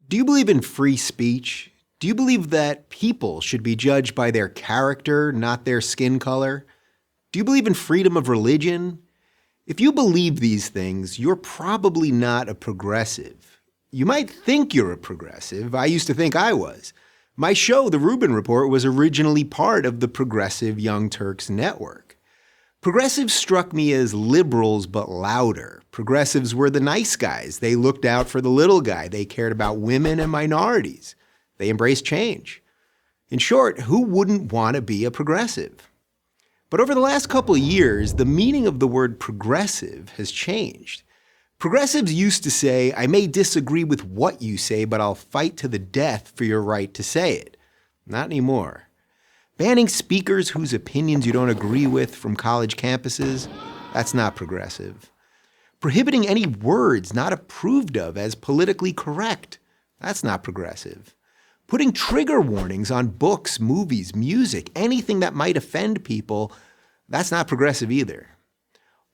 Do you believe in free speech? Do you believe that people should be judged by their character, not their skin color? Do you believe in freedom of religion? If you believe these things, you're probably not a progressive. You might think you're a progressive. I used to think I was. My show, The Rubin Report, was originally part of the Progressive Young Turks network. Progressives struck me as liberals, but louder. Progressives were the nice guys. They looked out for the little guy. They cared about women and minorities. They embraced change. In short, who wouldn't want to be a progressive? But over the last couple of years, the meaning of the word progressive has changed. Progressives used to say, I may disagree with what you say, but I'll fight to the death for your right to say it. Not anymore. Banning speakers whose opinions you don't agree with from college campuses, that's not progressive. Prohibiting any words not approved of as politically correct, that's not progressive. Putting trigger warnings on books, movies, music, anything that might offend people, that's not progressive either.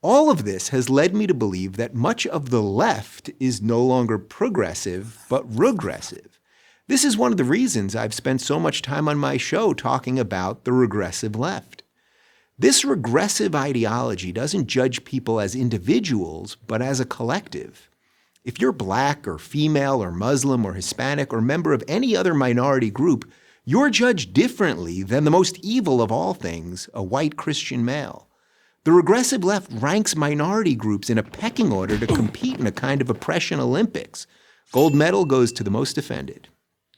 All of this has led me to believe that much of the left is no longer progressive, but regressive. This is one of the reasons I've spent so much time on my show talking about the regressive left. This regressive ideology doesn't judge people as individuals, but as a collective. If you're black or female or Muslim or Hispanic or member of any other minority group, you're judged differently than the most evil of all things, a white Christian male. The regressive left ranks minority groups in a pecking order to compete in a kind of oppression Olympics. Gold medal goes to the most offended.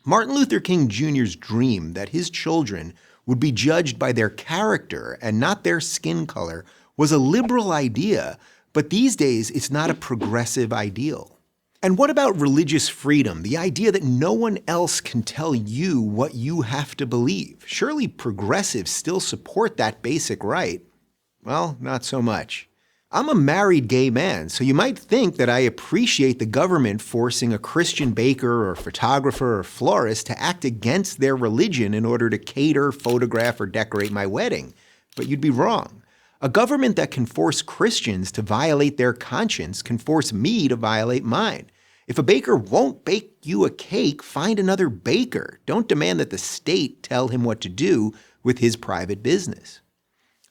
Martin Luther King Jr.'s dream that his children would be judged by their character and not their skin color was a liberal idea, but these days it's not a progressive ideal. And what about religious freedom, the idea that no one else can tell you what you have to believe? Surely progressives still support that basic right. Well, not so much. I'm a married gay man, so you might think that I appreciate the government forcing a Christian baker or photographer or florist to act against their religion in order to cater, photograph, or decorate my wedding. But you'd be wrong. A government that can force Christians to violate their conscience can force me to violate mine. If a baker won't bake you a cake, find another baker. Don't demand that the state tell him what to do with his private business.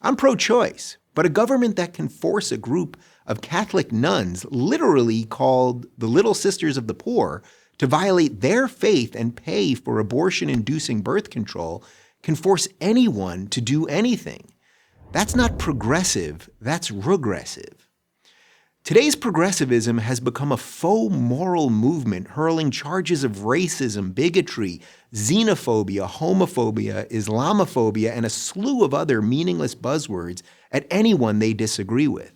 I'm pro-choice, but a government that can force a group of Catholic nuns, literally called the Little Sisters of the Poor, to violate their faith and pay for abortion-inducing birth control can force anyone to do anything. That's not progressive, that's regressive. Today's progressivism has become a faux moral movement hurling charges of racism, bigotry, xenophobia, homophobia, Islamophobia, and a slew of other meaningless buzzwords at anyone they disagree with.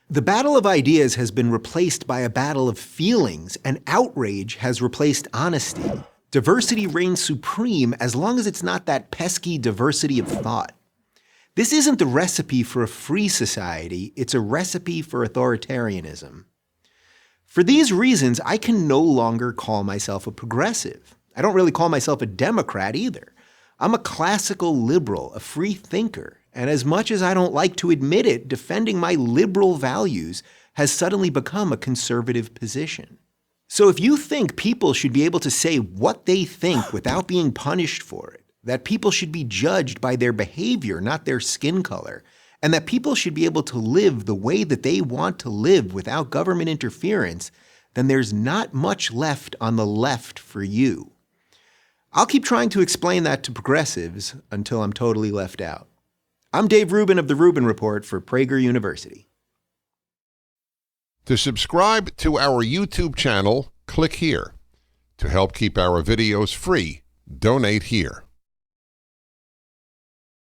The battle of ideas has been replaced by a battle of feelings, and outrage has replaced honesty. Diversity reigns supreme as long as it's not that pesky diversity of thought. This isn't the recipe for a free society, it's a recipe for authoritarianism. For these reasons, I can no longer call myself a progressive. I don't really call myself a Democrat either. I'm a classical liberal, a free thinker, and as much as I don't like to admit it, defending my liberal values has suddenly become a conservative position. So if you think people should be able to say what they think without being punished for it, that people should be judged by their behavior, not their skin color, and that people should be able to live the way that they want to live without government interference, then there's not much left on the left for you. I'll keep trying to explain that to progressives until I'm totally left out. I'm Dave Rubin of The Rubin Report for Prager University. To subscribe to our YouTube channel, click here. To help keep our videos free, donate here.